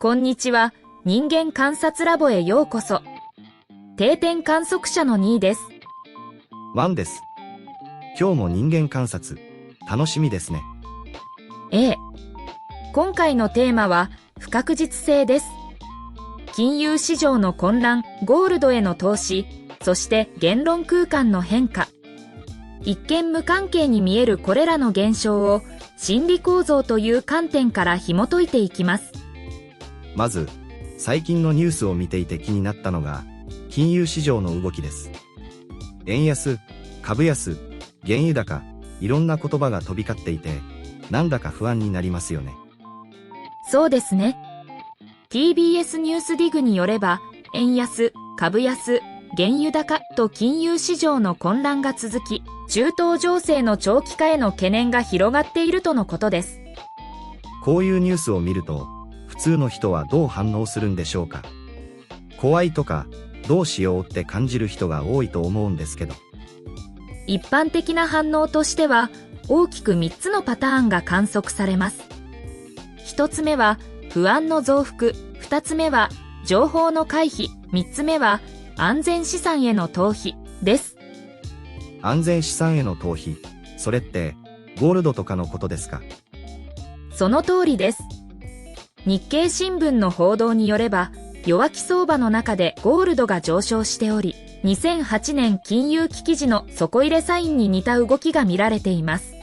こんにちは。人間観察ラボへようこそ。定点観測者の2です。1です。今日も人間観察、楽しみですね。今回のテーマは不確実性です。金融市場の混乱、ゴールドへの投資、そして言論空間の変化。一見無関係に見えるこれらの現象を心理構造という観点から紐解いていきます。まず、最近のニュースを見ていて気になったのが、金融市場の動きです。円安、株安、原油高、いろんな言葉が飛び交っていて、なんだか不安になりますよね。そうですね。TBS ニュースディグによれば、円安、株安、原油高と金融市場の混乱が続き、中東情勢の長期化への懸念が広がっているとのことです。こういうニュースを見ると、普通の人はどう反応するんでしょうか。怖いとか、どうしようって感じる人が多いと思うんですけど。一般的な反応としては、大きく3つのパターンが観測されます。1つ目は、不安の増幅、2つ目は、情報の回避、3つ目は、安全資産への逃避です。安全資産への逃避、それって、ゴールドとかのことですか？その通りです。日経新聞の報道によれば、弱気相場の中でゴールドが上昇しており、2008年金融危機時の底入れサインに似た動きが見られています。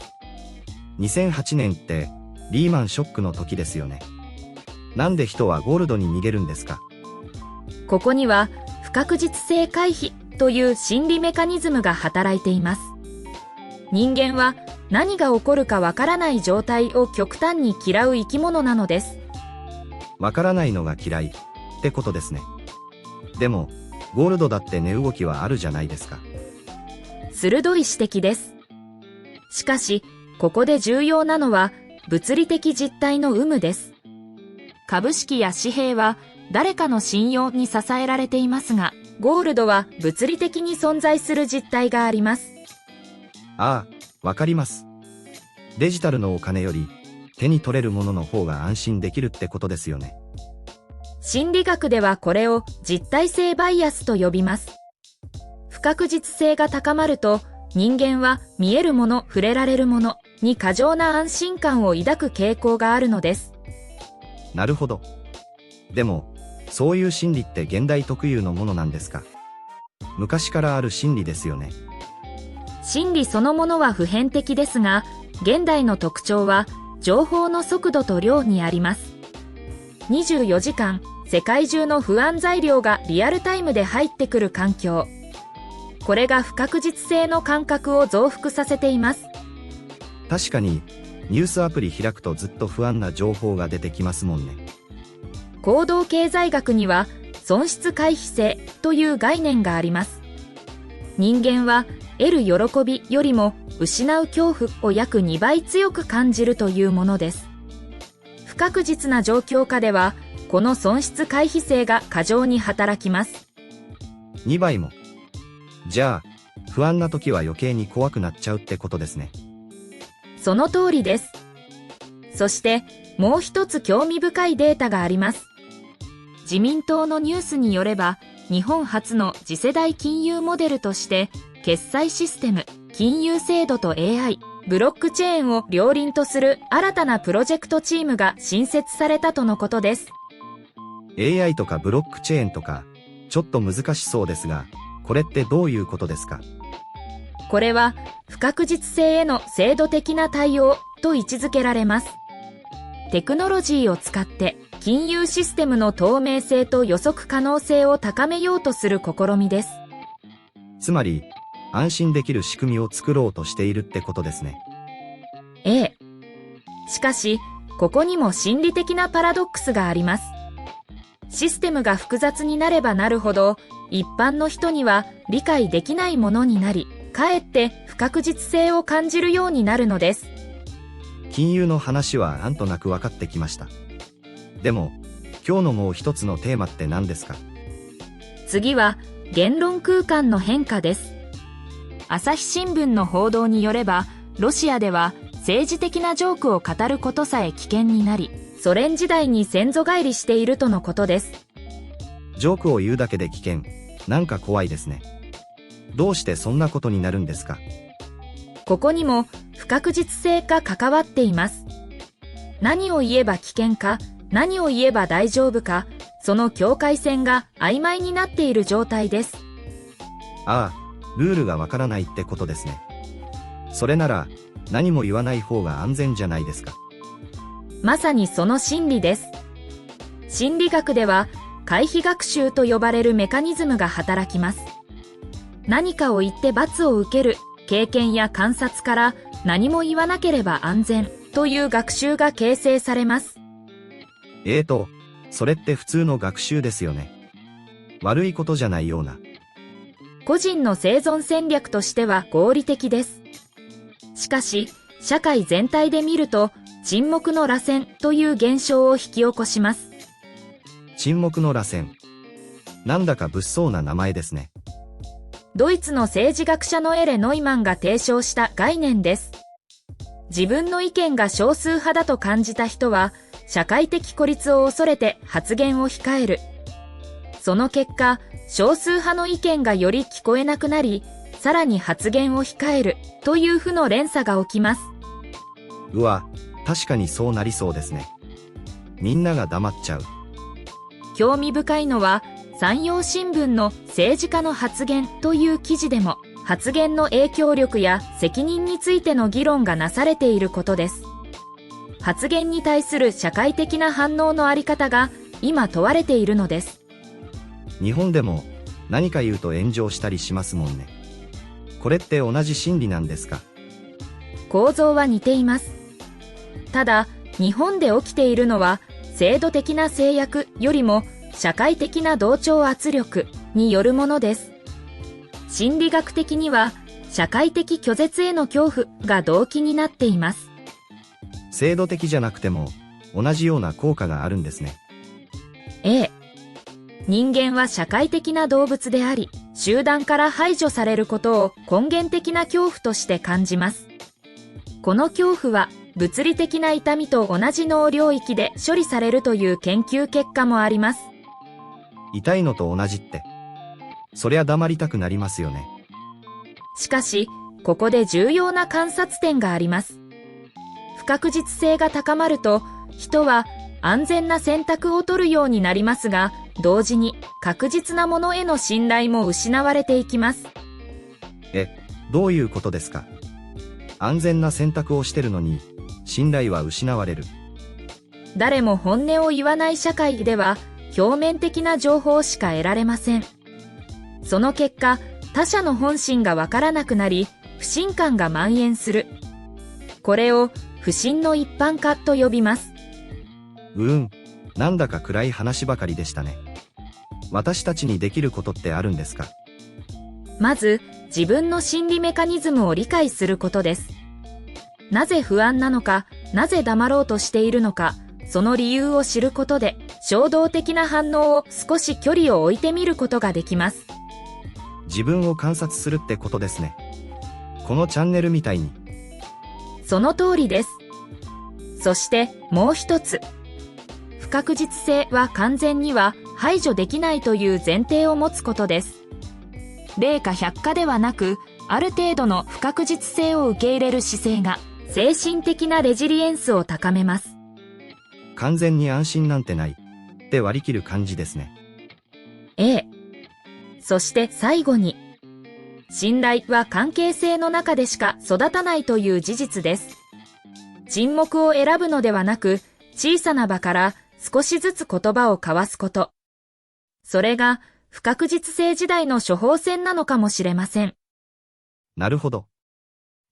2008年って、リーマンショックの時ですよね。なんで人はゴールドに逃げるんですか？ここには、不確実性回避という心理メカニズムが働いています。人間は何が起こるかわからない状態を極端に嫌う生き物なのです。わからないのが嫌いってことですね。でも、ゴールドだって値動きはあるじゃないですか。鋭い指摘です。しかし、ここで重要なのは物理的実態の有無です。株式や紙幣は誰かの信用に支えられていますが、ゴールドは物理的に存在する実態があります。ああ、わかります。デジタルのお金より手に取れるものの方が安心できるってことですよね。心理学ではこれを実体性バイアスと呼びます。不確実性が高まると、人間は見えるもの、触れられるものに過剰な安心感を抱く傾向があるのです。なるほど。でも、そういう心理って現代特有のものなんですか？昔からある心理ですよね。心理そのものは普遍的ですが、現代の特徴は情報の速度と量にあります。24時間、世界中の不安材料がリアルタイムで入ってくる環境。これが不確実性の感覚を増幅させています。確かに、ニュースアプリ開くとずっと不安な情報が出てきますもんね。行動経済学には損失回避性という概念があります。人間は得る喜びよりも失う恐怖を約2倍強く感じるというものです。不確実な状況下では、この損失回避性が過剰に働きます。2倍も。じゃあ、不安な時は余計に怖くなっちゃうってことですね。その通りです。そして、もう一つ興味深いデータがあります。自民党のニュースによれば、日本初の次世代金融モデルとして、決済システム、金融制度と AI、ブロックチェーンを両輪とする新たなプロジェクトチームが新設されたとのことです。AI とかブロックチェーンとか、ちょっと難しそうですが、これってどういうことですか？これは、不確実性への制度的な対応と位置づけられます。テクノロジーを使って、金融システムの透明性と予測可能性を高めようとする試みです。つまり、安心できる仕組みを作ろうとしているってことですね。しかし、ここにも心理的なパラドックスがあります。システムが複雑になればなるほど、一般の人には理解できないものになり、かえって不確実性を感じるようになるのです。金融の話はなんとなく分かってきました。でも、今日のもう一つのテーマって何ですか？次は、言論空間の変化です。朝日新聞の報道によれば、ロシアでは政治的なジョークを語ることさえ危険になり、ソ連時代に先祖返りしているとのことです。ジョークを言うだけで危険。なんか怖いですね。どうしてそんなことになるんですか？ここにも不確実性が関わっています。何を言えば危険か、何を言えば大丈夫か、その境界線が曖昧になっている状態です。ああ、ルールがわからないってことですね。それなら、何も言わない方が安全じゃないですか。まさにその心理です。心理学では、回避学習と呼ばれるメカニズムが働きます。何かを言って罰を受ける経験や観察から何も言わなければ安全という学習が形成されます。それって普通の学習ですよね。悪いことじゃないような。個人の生存戦略としては合理的です。しかし、社会全体で見ると、沈黙の螺旋という現象を引き起こします。沈黙の螺旋。なんだか物騒な名前ですね。ドイツの政治学者のエレ・ノイマンが提唱した概念です。自分の意見が少数派だと感じた人は、社会的孤立を恐れて発言を控える。その結果、少数派の意見がより聞こえなくなり、さらに発言を控えるという負の連鎖が起きます。うわ、確かにそうなりそうですね。みんなが黙っちゃう。興味深いのは、山陽新聞の政治家の発言という記事でも、発言の影響力や責任についての議論がなされていることです。発言に対する社会的な反応のあり方が今問われているのです。日本でも何か言うと炎上したりしますもんね。これって同じ心理なんですか？構造は似ています。ただ、日本で起きているのは制度的な制約よりも社会的な同調圧力によるものです。心理学的には社会的拒絶への恐怖が動機になっています。制度的じゃなくても同じような効果があるんですね。人間は社会的な動物であり、集団から排除されることを根源的な恐怖として感じます。この恐怖は物理的な痛みと同じ脳領域で処理されるという研究結果もあります。痛いのと同じって。そりゃ黙りたくなりますよね。しかし、ここで重要な観察点があります。不確実性が高まると、人は安全な選択を取るようになりますが、同時に確実なものへの信頼も失われていきます。どういうことですか？安全な選択をしてるのに、信頼は失われる。誰も本音を言わない社会では、表面的な情報しか得られません。その結果、他者の本心がわからなくなり、不信感が蔓延する。これを不信の一般化と呼びます。なんだか暗い話ばかりでしたね。私たちにできることってあるんですか？まず、自分の心理メカニズムを理解することです。なぜ不安なのか、なぜ黙ろうとしているのか、その理由を知ることで、衝動的な反応を少し距離を置いてみることができます。自分を観察するってことですね。このチャンネルみたいに。その通りです。そしてもう一つ。不確実性は完全には排除できないという前提を持つことです。零か百かではなく、ある程度の不確実性を受け入れる姿勢が、精神的なレジリエンスを高めます。完全に安心なんてない。って割り切る感じですね。そして最後に、信頼は関係性の中でしか育たないという事実です。沈黙を選ぶのではなく、小さな場から少しずつ言葉を交わすこと。それが不確実性時代の処方箋なのかもしれません。なるほど。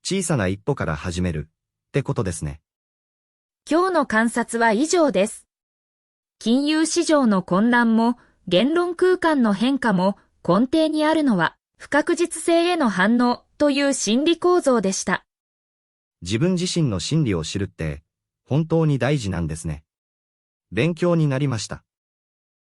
小さな一歩から始めるってことですね。今日の観察は以上です。金融市場の混乱も言論空間の変化も根底にあるのは不確実性への反応という心理構造でした。自分自身の心理を知るって本当に大事なんですね。勉強になりました。